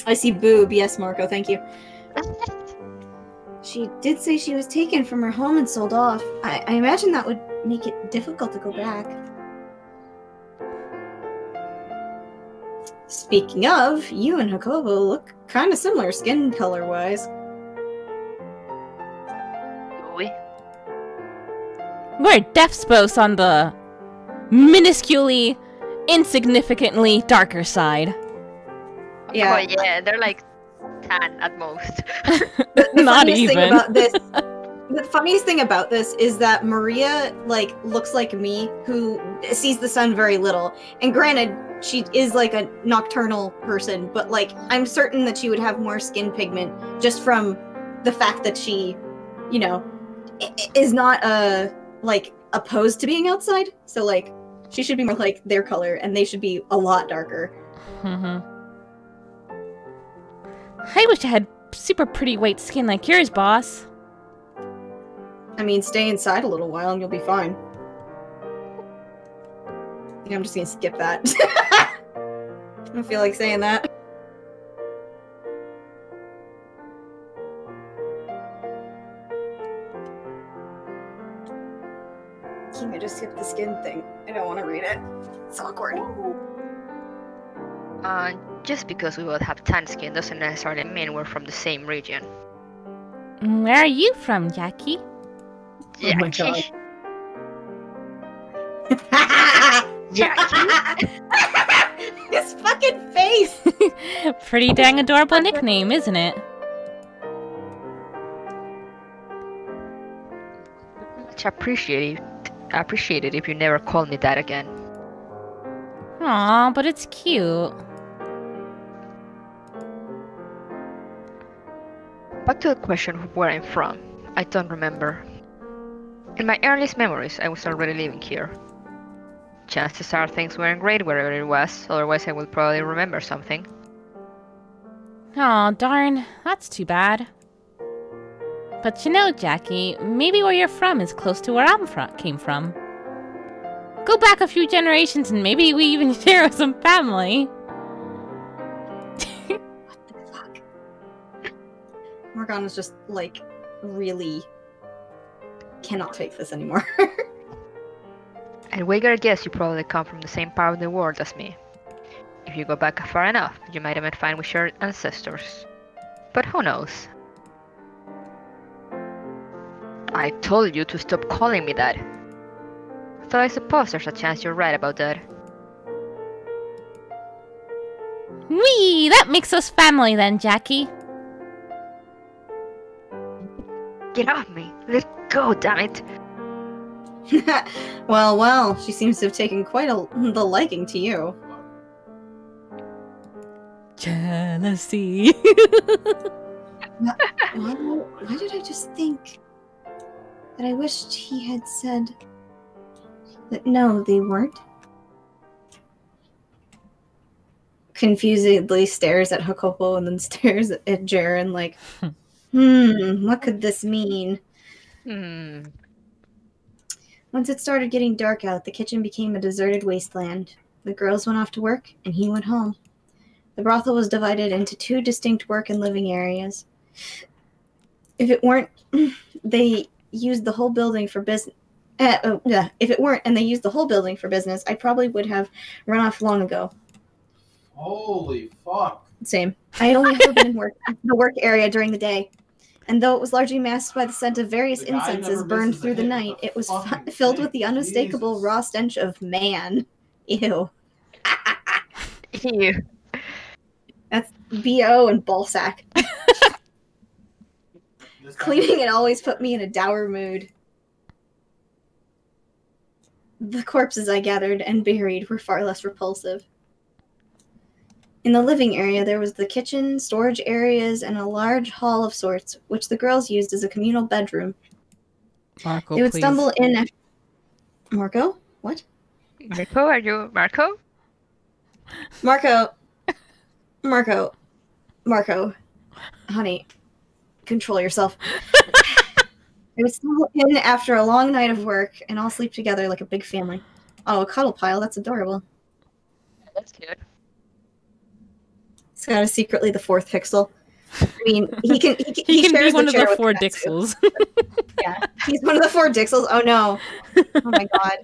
I see boob. Yes, Marco, thank you. She did say she was taken from her home and sold off. I imagine that would make it difficult to go back. Speaking of, you and Jacobo look kind of similar skin color-wise. Oui. We're deathspose on the minusculely, insignificantly darker side. Yeah. Oh yeah, they're like 10 at most. The Not funniest even. thing about this, the funniest thing about this is that Maria, like, looks like me, who sees the sun very little. And granted, she is like a nocturnal person, but like, I'm certain that she would have more skin pigment just from the fact that she, you know, is not like opposed to being outside. So like, she should be more like their color, and they should be a lot darker. I wish I had super pretty white skin like yours, boss. I mean, stay inside a little while and you'll be fine. I think I'm just gonna skip that. I don't feel like saying that. Can I just skip the skin thing? I don't want to read it. It's awkward. Just because we both have tan skin doesn't necessarily mean we're from the same region. Where are you from, Jackie? Yeah, my God. His fucking face! Pretty dang adorable nickname, isn't it? Much appreciated if you never call me that again. Aw, but it's cute. Back to the question of where I'm from. I don't remember. In my earliest memories, I was already living here. Chances are things weren't great wherever it was, otherwise I would probably remember something. Aw, darn. That's too bad. But you know, Jackie, maybe where you're from is close to where came from. Go back a few generations and maybe we even share some family. What the fuck? Morgana's just, like, really cannot take this anymore. I'd wager a guess you probably come from the same part of the world as me. If you go back far enough, you might even find we shared ancestors. But who knows? I told you to stop calling me that. So I suppose there's a chance you're right about that. Whee! That makes us family then, Jackie. Get off me! Let go, damn it! Well, she seems to have taken quite the liking to you. Jealousy. Why did I just think that I wished he had said that no, they weren't? Confusedly stares at Hakopo and then stares at Jaren like, what could this mean? Once it started getting dark out, the kitchen became a deserted wasteland. The girls went off to work, and he went home. The brothel was divided into 2 distinct work and living areas. If it weren't, they used the whole building for business. If it weren't, and they used the whole building for business, I probably would have run off long ago. Holy fuck. Same. I had only ever been in the work area during the day. And though it was largely masked by the scent of various incenses burned through the night, it was filled with the unmistakable raw stench of man. Ew. Ew. That's B.O. and ballsack. Cleaning it always put me in a dour mood. The corpses I gathered and buried were far less repulsive. In the living area, there was the kitchen, storage areas, and a large hall of sorts, which the girls used as a communal bedroom. Marco, they would please. stumble in after... Marco? What? Marco, are you Marco? Marco. Honey, control yourself. They would stumble in after a long night of work and all sleep together like a big family. Oh, a cuddle pile. That's adorable. That's cute. He's got a secretly the 4th pixel. I mean, he can be one of the 4 Dixels. Yeah, he's one of the 4 Dixels. Oh no! Oh my god!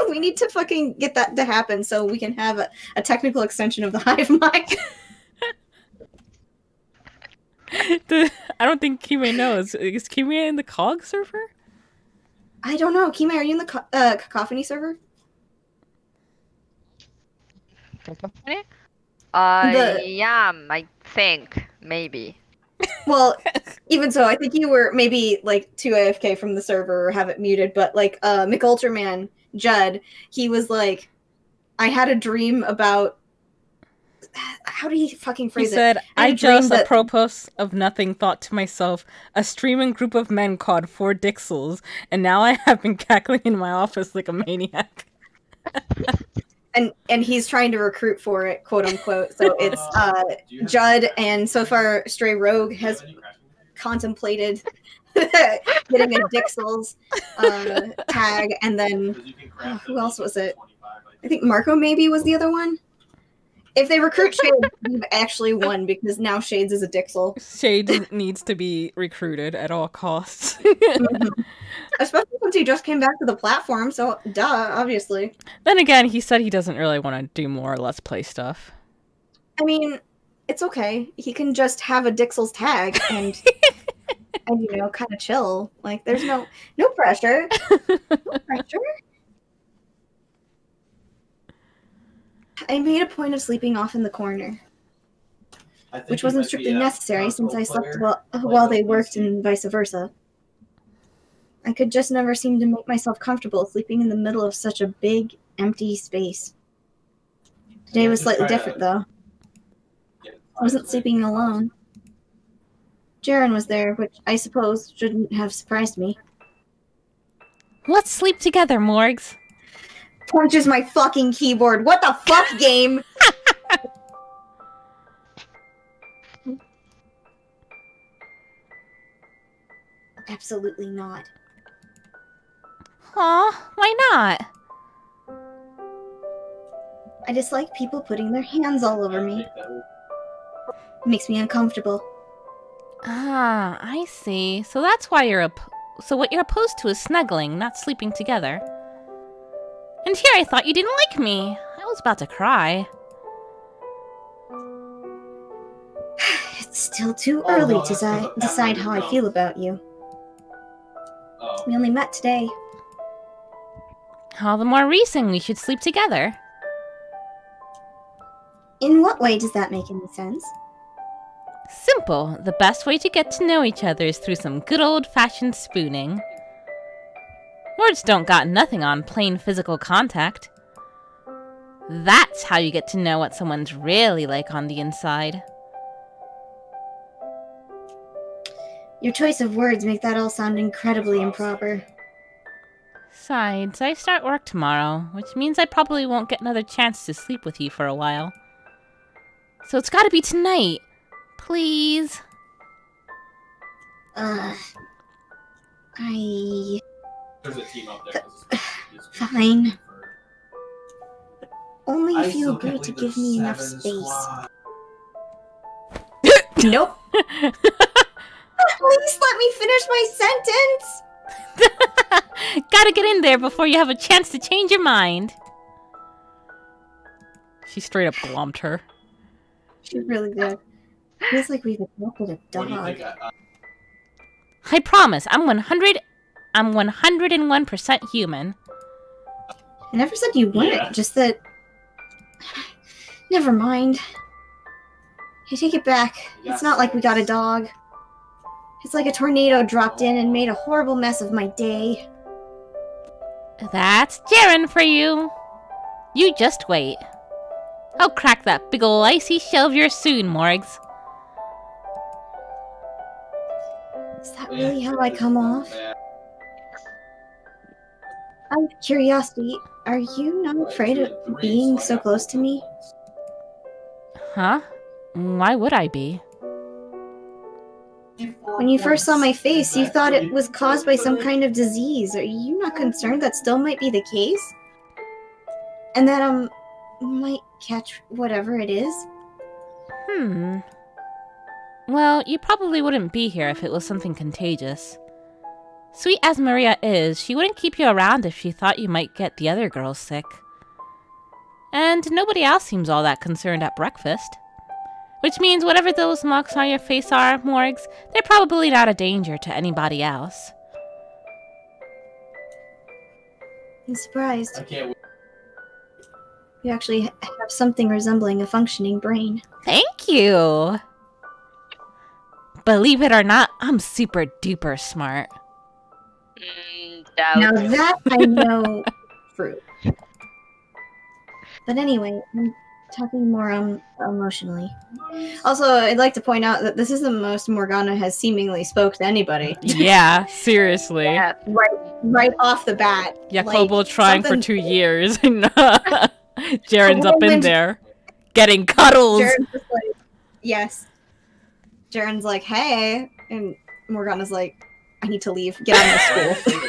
We need to fucking get that to happen so we can have a technical extension of the Hive Mind. I don't think Kime knows. Is Kime in the COG server? I don't know. Kime, are you in the Cacophony server? I am, I think. Maybe. Well, even so, I think you were maybe like 2 AFK from the server or have it muted, but like McUltraman, Judd, he was like, I had a dream about... How did he fucking phrase it? He said, I just, apropos of nothing, thought to myself, a streaming group of men called 4 Dixels, and now I have been cackling in my office like a maniac. And he's trying to recruit for it, quote unquote. So it's Judd, and so far Stray Rogue has contemplated getting a Dixels tag, and then who else was it? I think Marco maybe was the other one. If they recruit Shades, we've actually won because now Shades is a Dixel. Shades needs to be recruited at all costs. Especially since he just came back to the platform, so duh, obviously. Then again, he said he doesn't really want to do more Let's Play stuff. I mean, it's okay. He can just have a Dixel's tag and you know, kind of chill. Like, there's no pressure. No pressure. I made a point of sleeping off in the corner, which wasn't strictly necessary since I slept while they worked and vice versa. I could just never seem to make myself comfortable sleeping in the middle of such a big, empty space. Today was slightly different, though. I wasn't sleeping alone. Jaren was there, which I suppose shouldn't have surprised me. Let's sleep together, Morgs. Punches my fucking keyboard. What the fuck, game? Absolutely not. Aw, why not? I dislike people putting their hands all over me. It makes me uncomfortable. Ah, I see. So that's why you're so what you're opposed to is snuggling, not sleeping together. And here I thought you didn't like me. I was about to cry. It's still too early to decide how I feel about you. We only met today. All the more reason we should sleep together. In what way does that make any sense? Simple. The best way to get to know each other is through some good old-fashioned spooning. Words don't got nothing on plain physical contact. That's how you get to know what someone's really like on the inside. Your choice of words make that all sound incredibly improper. Besides, I start work tomorrow, which means I probably won't get another chance to sleep with you for a while. So it's gotta be tonight. Please. There's a team up there. Fine. Only if you agree to give me enough space. Nope. Please let me finish my sentence! Gotta get in there before you have a chance to change your mind. She straight up glommed her. She really did. Feels like we've adopted a dog. I promise, I'm 101% human. I never said you weren't, just that... Never mind. I take it back. It's not like we got a dog. It's like a tornado dropped in and made a horrible mess of my day. That's Jaren for you. You just wait. I'll crack that big ol' icy shell of yours soon, Morgs. Is that really how I come off? Out of curiosity, are you not afraid of being so close to me? Huh? Why would I be? When you first saw my face, you thought it was caused by some kind of disease. Are you not concerned that still might be the case? And that, might catch whatever it is? Well, you probably wouldn't be here if it was something contagious. Sweet as Maria is, she wouldn't keep you around if she thought you might get the other girls sick. And nobody else seems all that concerned at breakfast. Which means whatever those marks on your face are, Morgs, they're probably not a danger to anybody else. I'm surprised. I can't wait. You actually have something resembling a functioning brain. Thank you! Believe it or not, I'm super duper smart. Now that I know fruit. But anyway, I'm talking more emotionally. Also, I'd like to point out that this is the most Morgana has seemingly spoke to anybody. Yeah, seriously. Yeah, right off the bat. Yeah, like, Kobo trying for 2 years. and Jaren's up in When- there. Getting cuddles. Jaren's just like, yes. Jaren's like, hey. And Morgana's like, I need to leave. Get out of my school.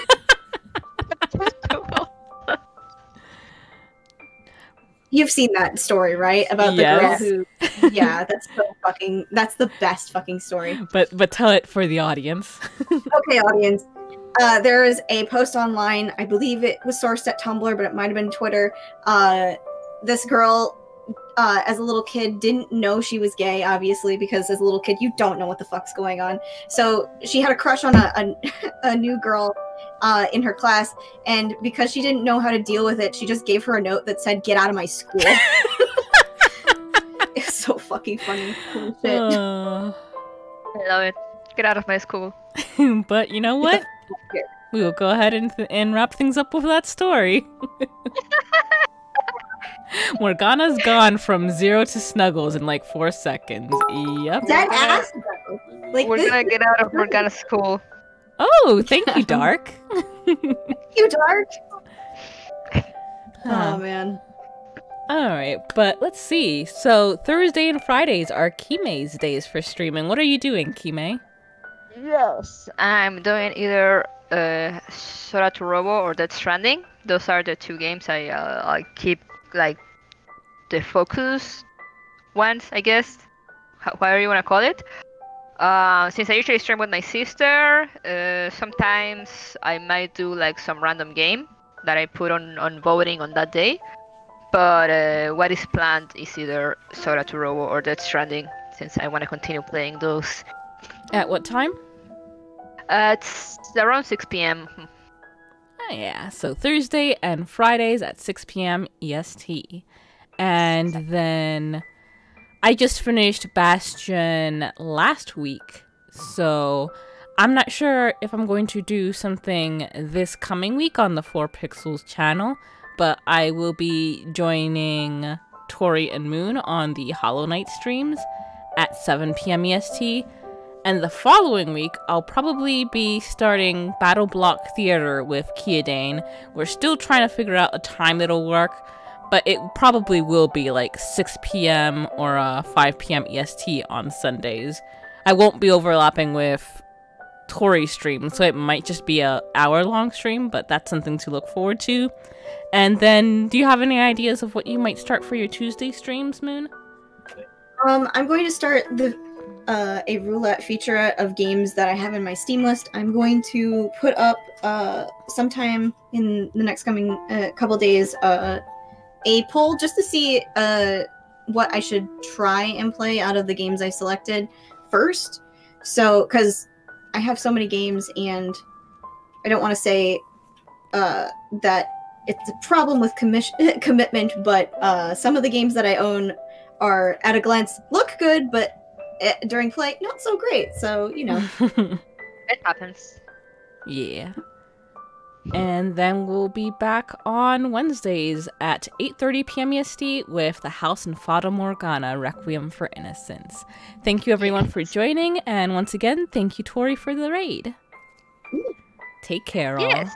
You've seen that story, right? About the girl who... Yeah, that's the best fucking story. But tell it for the audience. Okay, audience. There is a post online. I believe it was sourced at Tumblr, but it might have been Twitter. This girl, as a little kid, didn't know she was gay, obviously, because as a little kid, you don't know what the fuck's going on. So she had a crush on a new girl in her class, and because she didn't know how to deal with it, she just gave her a note that said, "Get out of my school." It's so fucking funny. Holy shit. I love it. Get out of my school. But you know what? We will go ahead and wrap things up with that story. Morgana's gone from 0 to Snuggles in like 4 seconds. Yep. Dead ass though. Like, We're gonna get out of Morgana's school. Oh, thank you, Dark. You Dark. Oh man. Alright, but let's see. So Thursday and Fridays are Kime's days for streaming. What are you doing, Kime? Yes. I'm doing either Sora to Robo or Death Stranding. Those are the 2 games I keep like the focus ones, I guess. However you want to call it. Since I usually stream with my sister, sometimes I might do like some random game that I put on voting on that day. But what is planned is either Sora to Robo or Death Stranding, since I want to continue playing those. At what time? It's around 6 p.m. Oh, yeah, so Thursday and Fridays at 6 p.m. EST. And then I just finished Bastion last week, so I'm not sure if I'm going to do something this coming week on the 4 Pixels channel, but I will be joining Tori and Moon on the Hollow Knight streams at 7 p.m. EST. And the following week, I'll probably be starting Battle Block Theater with Kiadane. We're still trying to figure out a time that'll work, but it probably will be like 6 p.m. or 5 p.m. EST on Sundays. I won't be overlapping with Tori's stream, so it might just be a hour-long stream, but that's something to look forward to. And then, do you have any ideas of what you might start for your Tuesday streams, Moon? I'm going to start a roulette featurette of games that I have in my Steam list. I'm going to put up sometime in the next coming couple days a poll just to see what I should try and play out of the games I selected first. So, because I have so many games, and I don't want to say that it's a problem with commitment, but some of the games that I own are, at a glance, look good, but during play, not so great. So, you know. It happens. Yeah. And then we'll be back on Wednesdays at 8:30 p.m. EST with the House and Fata Morgana Requiem for Innocence. Thank you everyone for joining, and once again, thank you Tori for the raid. Take care, all. Yes.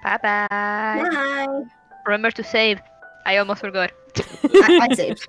Bye-bye. Bye. Remember to save. I almost forgot. I saved.